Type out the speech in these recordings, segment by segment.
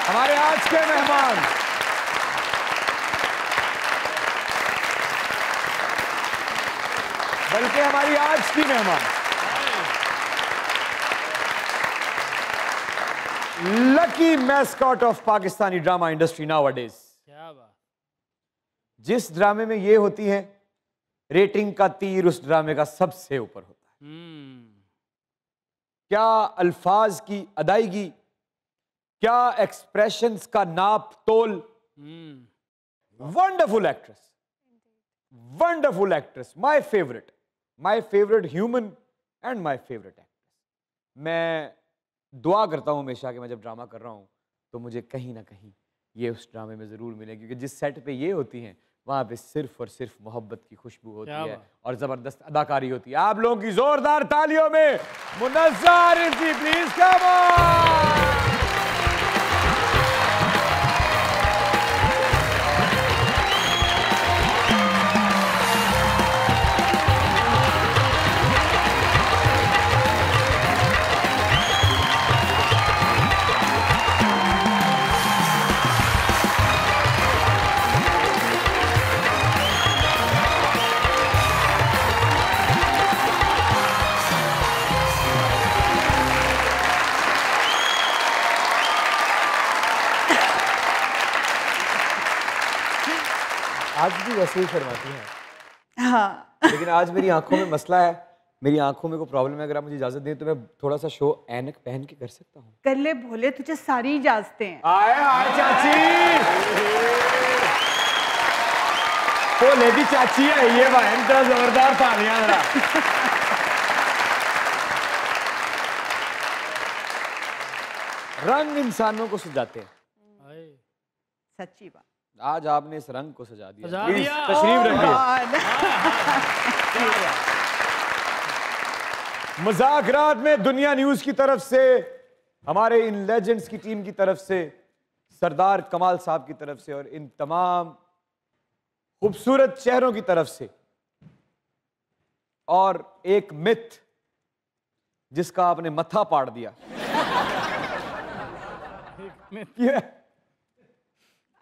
हमारे आज के मेहमान बल्कि हमारी आज की मेहमान lucky mascot of Pakistani drama industry nowadays. क्या बात। जिस ड्रामे में ये होती है, रेटिंग का तीर उस ड्रामे का सबसे ऊपर होता है। क्या अल्फाज की अदायगी, क्या एक्सप्रेशंस का नाप तोल। Wonderful actress, wonderful actress, my favourite human and my favourite actress. मैं दुआ करता हूं हमेशा कि मैं जब ड्रामा कर रहा हूं तो मुझे कहीं ना कहीं ये उस ड्रामे में जरूर मिले, क्योंकि जिस सेट पे ये होती हैं वहां पे सिर्फ और सिर्फ मोहब्बत की खुशबू होती है और जबरदस्त अदाकारी होती है। आप लोगों की जोरदार तालियों में Munazza Rizvi please come on. आज भी वैसे ही शर्माती हैं। हाँ। लेकिन आज मेरी आंखों में मसला है, मेरी आंखों में कोई प्रॉब्लम है। अगर आप मुझे इजाजत दें तो मैं थोड़ा सा शो ऐनक पहन के कर सकता हूँ? कर ले भोले, तुझे सारी इजाजतें हैं। आए हाय चाची, भोले की चाची है ये बहन, तो जोरदार तालियां जरा। रंग इंसानों को सजाते हैं, सच्ची बात। आज आपने इस रंग को सजा दिया। सजा प्लीज दिया। तशरीफ रखिए। मज़ाकरात में दुनिया न्यूज की तरफ से, हमारे इन लेजेंड्स की टीम की तरफ से, सरदार कमाल साहब की तरफ से और इन तमाम खूबसूरत चेहरों की तरफ से, और एक मिथ जिसका आपने मथा पाड़ दिया।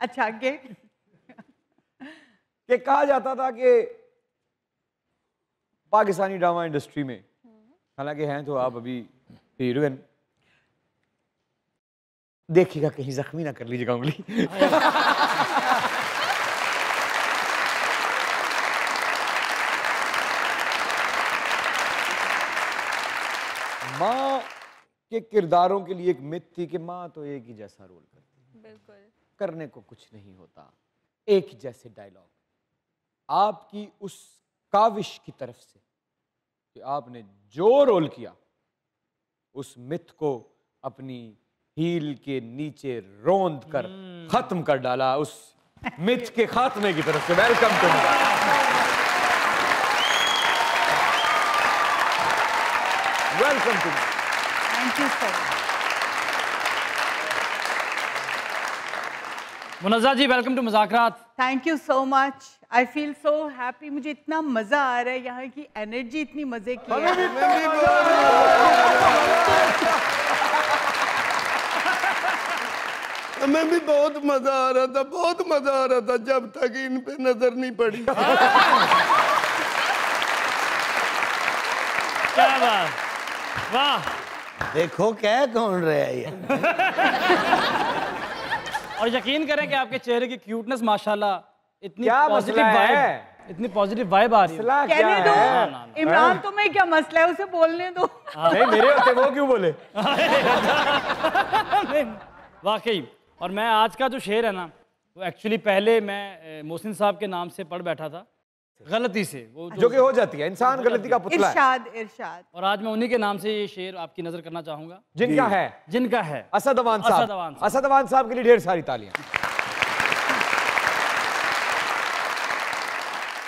अच्छा आगे कि कहा जाता था कि पाकिस्तानी ड्रामा इंडस्ट्री में, हालांकि हैं तो आप अभी हीरोइन, देखिएगा कहीं जख्मी ना कर लीजिएगा उंगली। माँ के किरदारों के लिए एक मिथ थी कि माँ तो एक ही जैसा रोल करती है, बिल्कुल करने को कुछ नहीं होता, एक ही जैसे डायलॉग। आपकी उस काविश की तरफ से कि आपने जो रोल किया, उस मिथ को अपनी हील के नीचे रोंद कर खत्म कर डाला। उस मिथ के खात्मे की तरफ से welcome to, welcome to. Thank you sir. Munazza ji welcome to मुज़ाकरात। Thank you so much, I feel so happy. मुझे इतना मजा आ रहा है, यहाँ की एनर्जी इतनी मजे की है। हमें भी बहुत मजा आ रहा था, बहुत मजा आ रहा था, जब तक इन पे नजर नहीं पड़ी। क्या बात, वाह। देखो क्या कौन रहा है ये। और यकीन करें कि आपके चेहरे की क्यूटनेस माशाल्लाह, इतनी क्या पॉजिटिव मसला है? वाइब, इतनी पॉजिटिव वाइब आ रही है। कहने दो इमरान, तुम्हें क्या मसला है, उसे बोलने दो। नहीं मेरे होते वो क्यों बोले? वाकई। और मैं आज का जो शेर है ना, वो एक्चुअली पहले मैं मोहसिन साहब के नाम से पढ़ बैठा था गलती से, वो जो कि हो जाती है, इंसान गलती का पुतला है। इरशाद, इरशाद। और आज मैं उन्हीं के नाम से ये शेर आपकी नजर करना चाहूंगा, जिनका है जिनका है असद अमान असद साहब। अमान साहब। असद अमान साहब के लिए ढेर सारी तालियां।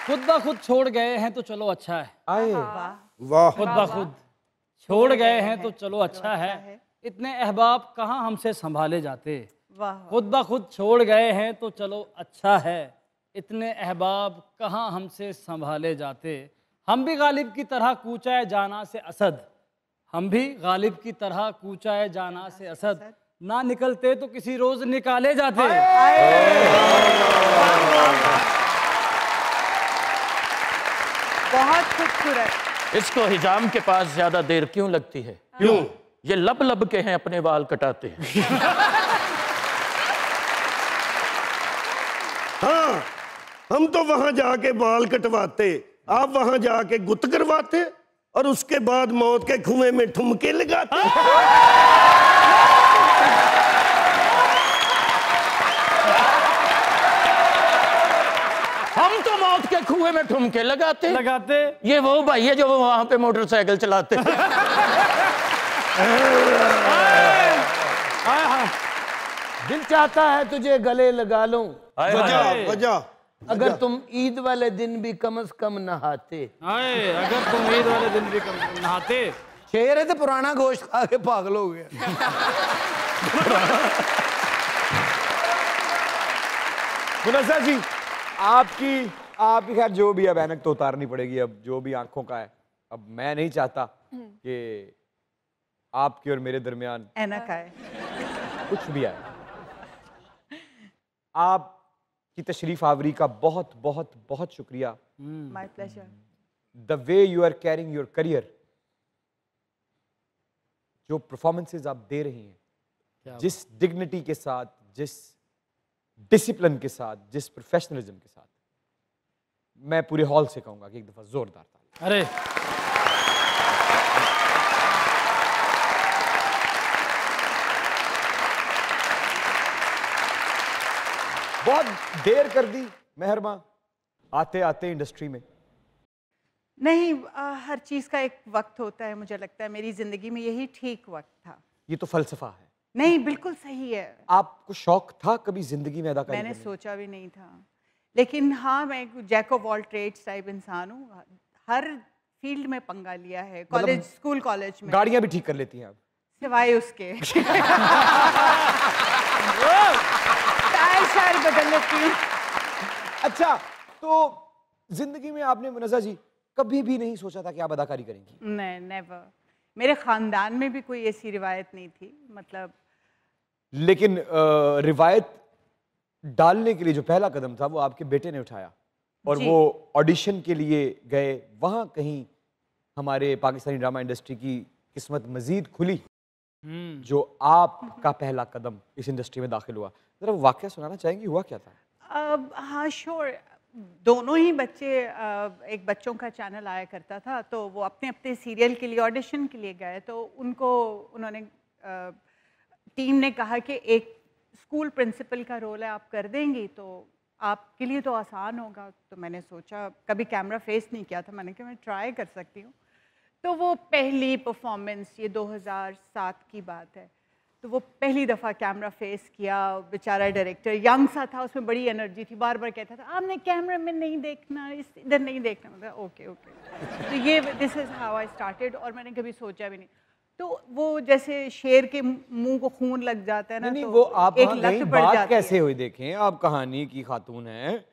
खुद ब खुद छोड़ गए हैं तो चलो अच्छा है। आए वाह। खुद ब खुद छोड़ गए हैं तो चलो अच्छा है, इतने अहबाब कहाँ हमसे संभाले जाते। खुद ब खुद छोड़ गए हैं तो चलो अच्छा है, इतने अहबाब कहाँ हमसे संभाले जाते। हम भी गालिब की तरह कूचा जाना से असद, हम भी गालिब की तरह कूचा जाना से असद, ना निकलते तो किसी रोज निकाले जाते। बहुत खूबसूरत। इसको हिजाम के पास ज्यादा देर क्यों लगती है? क्यों? ये लब लब के हैं अपने बाल कटाते हैं। हाँ, हम तो वहां जाके बाल कटवाते, आप वहां जाके गुत करवाते और उसके बाद मौत के कुएं में ठुमके लगाते। हम तो मौत के कुएं में ठुमके लगाते। ये वो भाई है जो वहां पे मोटरसाइकिल चलाते। दिल चाहता है तुझे गले लगा लूं, वजह वजह अगर तुम ईद वाले दिन भी कम से कम नहाते। अगर तुम ईद वाले दिन भी नहाते। शेर है तो पुराना गोश्त खा के पागल हो गया। मुनस्सा जी, आपकी खैर जो भी अब ऐनक तो उतारनी पड़ेगी, अब जो भी आंखों का है। अब मैं नहीं चाहता कि आपके और मेरे दरमियान ऐनक आए, कुछ भी आए। आपकी तशरीफ आवरी का बहुत बहुत बहुत शुक्रिया। My pleasure. The way you are carrying your career, जो परफॉर्मेंसेज आप दे रही हैं, जिस डिग्निटी के साथ, जिस डिसिप्लिन के साथ, जिस प्रोफेशनलिज्म के साथ, मैं पूरे हॉल से कहूंगा कि एक दफा जोरदार ताली। अरे बहुत देर कर दी मेहरमा आते आते इंडस्ट्री में। नहीं, हर चीज़ का एक वक्त होता है। मुझे लगता है मेरी ज़िंदगी में यही ठीक वक्त था। ये तो फलसफा है। नहीं, बिल्कुल सही है। आपको शौक था कभी जिंदगी में अदाकारी मैंने करने? सोचा भी नहीं था, लेकिन हाँ, मैं jack of all trades type इंसान हूँ। हर फील्ड में पंगा लिया है, कॉलेज, स्कूल कॉलेज में। गाड़ियाँ भी ठीक कर लेती हैं आप? सिवाय उसके। टायर शायर बदल लेती हूँ। अच्छा, तो जिंदगी में आपने मुनस्सा जी कभी भी नहीं सोचा था कि आप अदाकारी करेंगी? नहीं, नेवर। मेरे खानदान में भी कोई ऐसी रिवायत नहीं थी, मतलब। लेकिन रिवायत डालने के लिए जो पहला कदम था वो आपके बेटे ने उठाया, और वो ऑडिशन के लिए गए। वहां कहीं हमारे पाकिस्तानी ड्रामा इंडस्ट्री की किस्मत मजीद खुली, जो आपका पहला कदम इस इंडस्ट्री में दाखिल हुआ। जरा वो वाकया सुनाना चाहेंगी, हुआ क्या था? हाँ, श्योर। दोनों ही बच्चे, एक बच्चों का चैनल आया करता था, तो वो अपने अपने सीरियल के लिए ऑडिशन के लिए गए। तो उन्होंने टीम ने कहा कि एक स्कूल प्रिंसिपल का रोल है, आप कर देंगी तो आपके लिए तो आसान होगा। तो मैंने सोचा, कभी कैमरा फेस नहीं किया था, मैंने कहा मैं ट्राई कर सकती हूँ। तो वो पहली परफॉर्मेंस, ये 2007 की बात है, तो वो पहली दफ़ा कैमरा फेस किया। बेचारा डायरेक्टर यंग सा था, उसमें बड़ी एनर्जी थी, बार बार कहता था आपने कैमरा में नहीं देखना, इधर नहीं देखना। मतलब ओके ओके। तो ये this is how I started, और मैंने कभी सोचा भी नहीं। तो वो जैसे शेर के मुंह को खून लग जाता है ना, नहीं, तो वो आप एक वहाँ लत गई, पड़ बात जाती कैसे है। हुई? देखें, आप कहानी की खातून हैं,